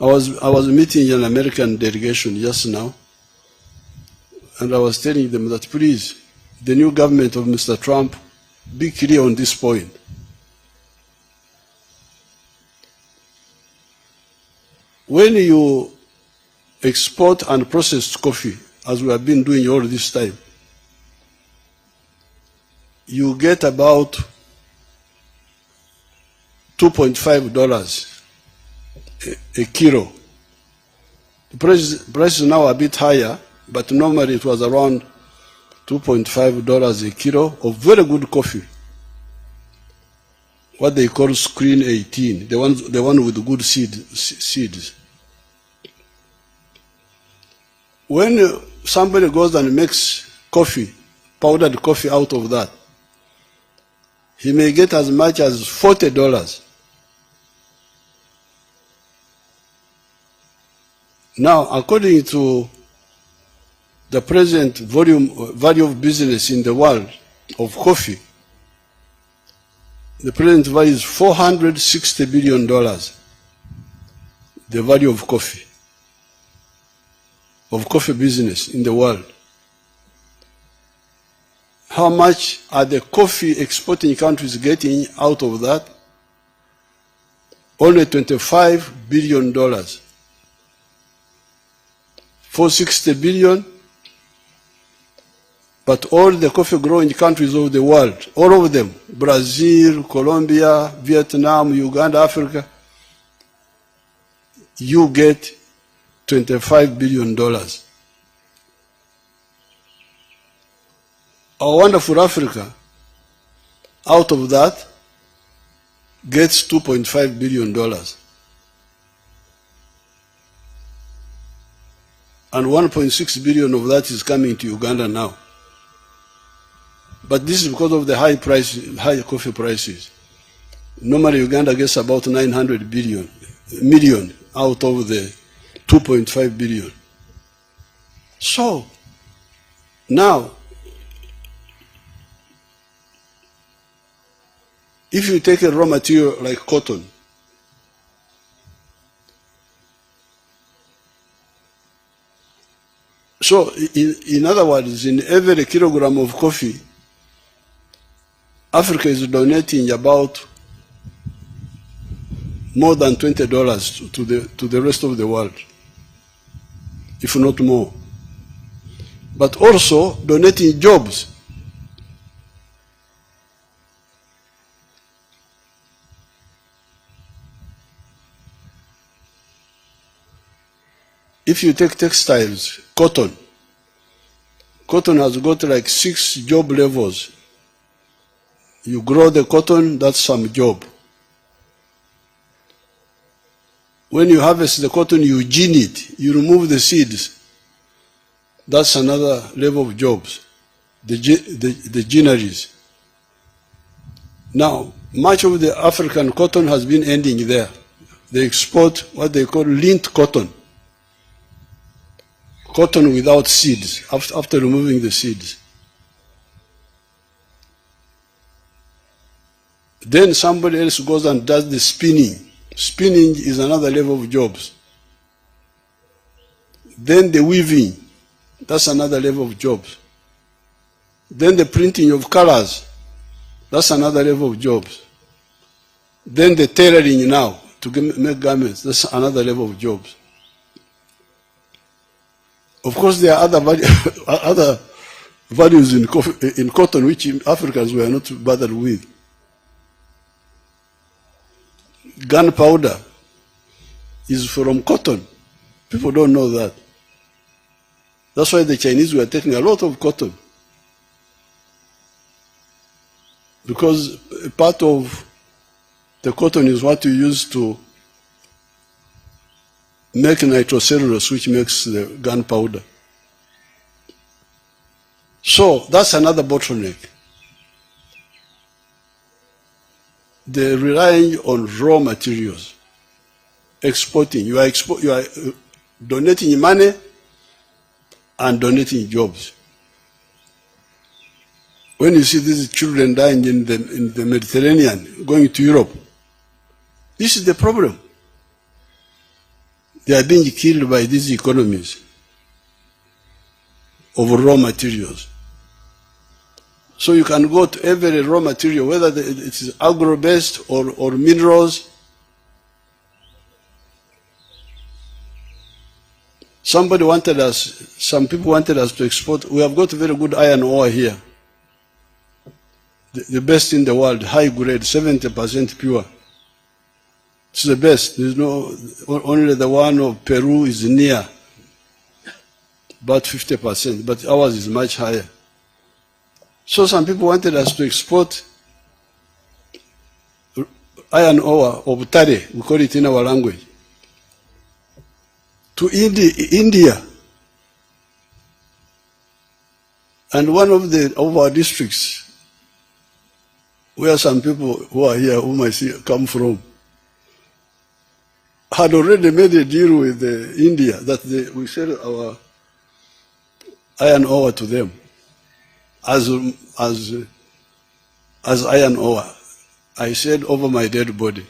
I was meeting an American delegation just now, and I was telling them that please, the new government of Mr. Trump, be clear on this point. When you export and process coffee, as we have been doing all this time, you get about $2.5 a kilo. The price is now a bit higher, but normally it was around $2.5 a kilo of very good coffee. What they call screen 18, the one with good seeds. When somebody goes and makes coffee, powdered coffee out of that, he may get as much as $40. Now, according to the present value of business in the world of coffee, the present value is $460 billion, the value of coffee business in the world. How much are the coffee exporting countries getting out of that? Only $25 billion. $460 billion, but all the coffee growing countries of the world, all of them, Brazil, Colombia, Vietnam, Uganda, Africa, you get $25 billion. Our wonderful Africa, out of that, gets $2.5 billion. And 1.6 billion of that is coming to Uganda now. But this is because of the high coffee prices. Normally Uganda gets about 900 million out of the 2.5 billion. So, now, if you take a raw material like cotton, so in other words, in every kilogram of coffee, Africa is donating about more than $20 to the rest of the world, if not more. But also donating jobs. If you take textiles, cotton has got like 6 job levels. You grow the cotton, that's some job. When you harvest the cotton, you gin it, you remove the seeds. That's another level of jobs, the ginneries. Now, much of the African cotton has been ending there. They export what they call lint cotton. Cotton without seeds, after removing the seeds. Then somebody else goes and does the spinning. Spinning is another level of jobs. Then the weaving, that's another level of jobs. Then the printing of colors, that's another level of jobs. Then the tailoring now, to make garments, that's another level of jobs. Of course, there are other values in cotton which Africans were not bothered with. Gunpowder is from cotton. People don't know that. That's why the Chinese were taking a lot of cotton. Because part of the cotton is what you use to make nitrocellulose, which makes the gunpowder. So that's another bottleneck. They're relying on raw materials, exporting. You are donating money and donating jobs. When you see these children dying in the Mediterranean, going to Europe, this is the problem. They are being killed by these economies of raw materials. So you can go to every raw material, whether it is agro-based or minerals. Some people wanted us to export. We have got very good iron ore here. The best in the world, high grade, 70% pure. It's the best. There's no, only the one of Peru is near, about 50%, but ours is much higher. So some people wanted us to export iron ore of tare, we call it in our language, to India. And one of our districts, where some people who are here, whom I see come from, had already made a deal with India that we sell our iron ore to them as iron ore. I said over my dead body,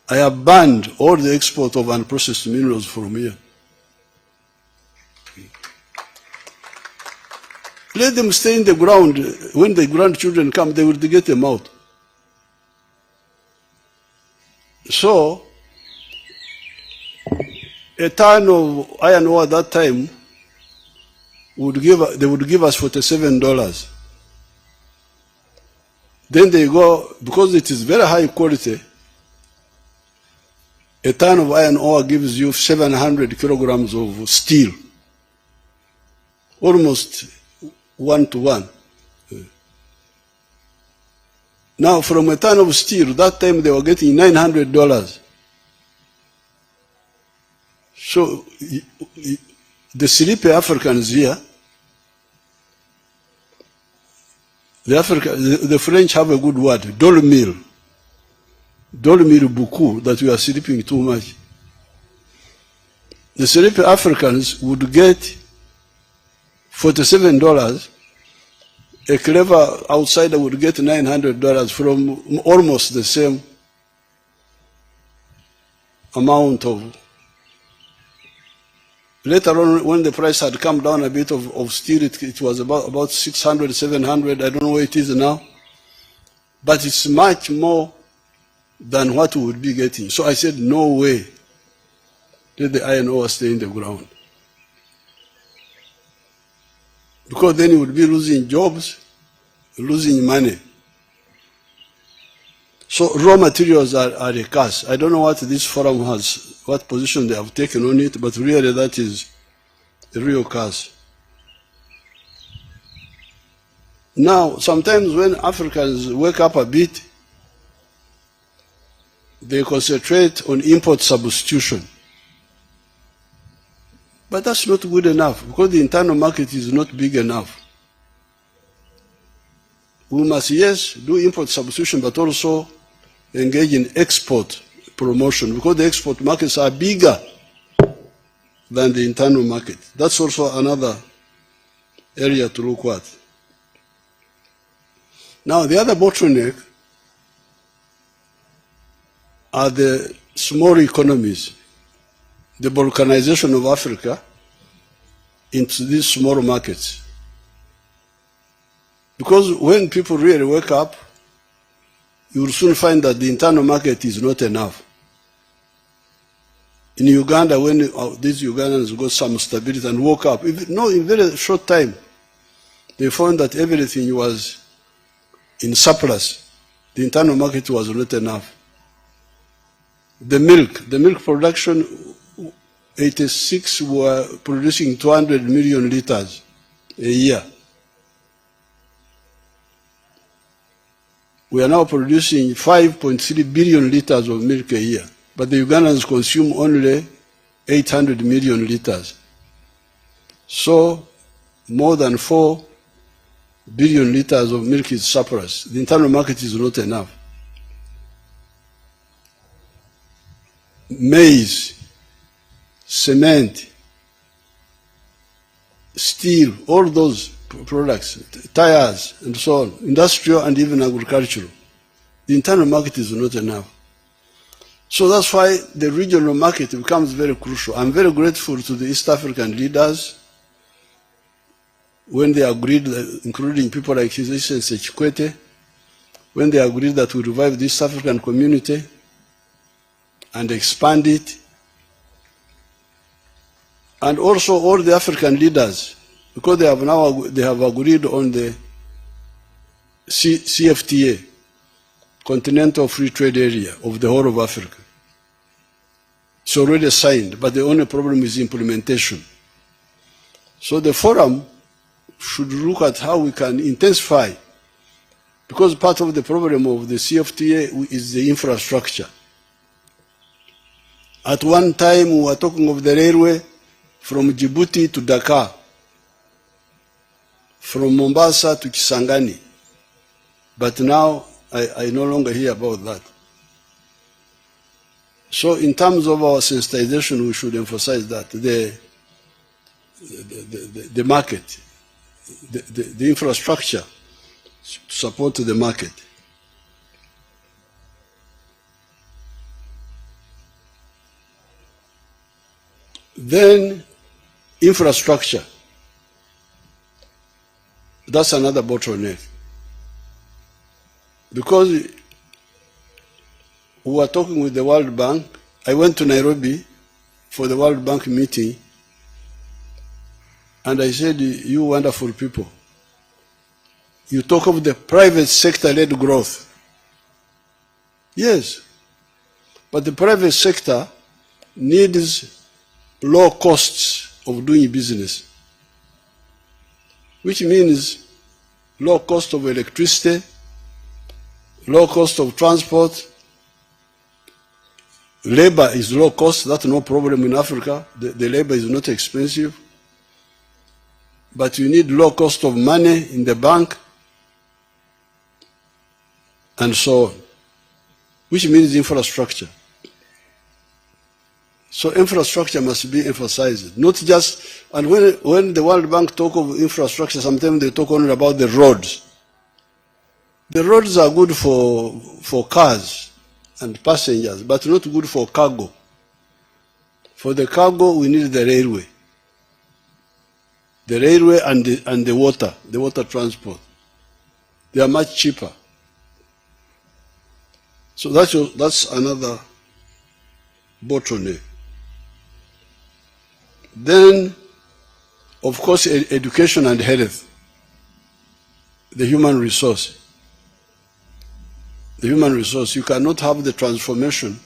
I have banned all the export of unprocessed minerals from here. Let them stay in the ground. When the grandchildren come, they will get them out. So, a ton of iron ore at that time they would give us $47. Then they go, because it is very high quality, a ton of iron ore gives you 700 kilograms of steel, almost 1-to-1. Now, from a ton of steel, that time they were getting $900. So, the sleepy Africans here, the French have a good word, dormir beaucoup, that we are sleeping too much. The sleepy Africans would get $47. A clever outsider would get $900 from almost the same amount of. Later on, when the price had come down a bit of steel, it was about 600, 700. I don't know where it is now. But it's much more than what we would be getting. So I said, no way. Let the iron ore stay in the ground. Because then you would be losing jobs, losing money. So raw materials are a curse. I don't know what this forum has, what position they have taken on it, but really that is a real curse. Now, sometimes when Africans wake up a bit, they concentrate on import substitution. But that's not good enough, because the internal market is not big enough. We must, yes, do import substitution, but also engage in export promotion, because the export markets are bigger than the internal market. That's also another area to look at. Now, the other bottleneck are the small economies, the balkanization of Africa into these small markets. Because when people really wake up, you will soon find that the internal market is not enough. In Uganda, when these Ugandans got some stability and woke up, in a very short time, they found that everything was in surplus. The internal market was not enough. The milk production, 86 were producing 200 million liters a year. We are now producing 5.3 billion liters of milk a year, but the Ugandans consume only 800 million liters. So more than 4 billion liters of milk is surplus. The internal market is not enough. Maize, cement, steel, all those products, tires and so on, industrial and even agricultural. The internal market is not enough. So that's why the regional market becomes very crucial. I'm very grateful to the East African leaders when they agreed, including people like His Excellency Chikwete, when they agreed that we revive the East African community and expand it. And also all the African leaders, because they have agreed on the CFTA, Continental Free Trade Area of the whole of Africa. It's already signed, but the only problem is implementation. So the forum should look at how we can intensify, because part of the problem of the CFTA is the infrastructure. At one time, we were talking of the railway from Djibouti to Dakar, from Mombasa to Kisangani. But now, I no longer hear about that. So in terms of our sensitization, we should emphasize that the market, the infrastructure to support the market. Then infrastructure. That's another bottleneck. Because we were talking with the World Bank. I went to Nairobi for the World Bank meeting, and I said, you wonderful people, you talk of the private sector-led growth. Yes, but the private sector needs low costs of doing business, which means low cost of electricity, low cost of transport. Labor is low cost, that's no problem in Africa. The labor is not expensive. But you need low cost of money in the bank, and so on, which means infrastructure. So infrastructure must be emphasized, not just, and when the World Bank talk of infrastructure, sometimes they talk only about the roads. The roads are good for cars and passengers, but not good for cargo. For the cargo, we need the railway. The railway and the water transport. They are much cheaper. So that's another bottleneck. Then, of course, education and health, the human resource. The human resource, you cannot have the transformation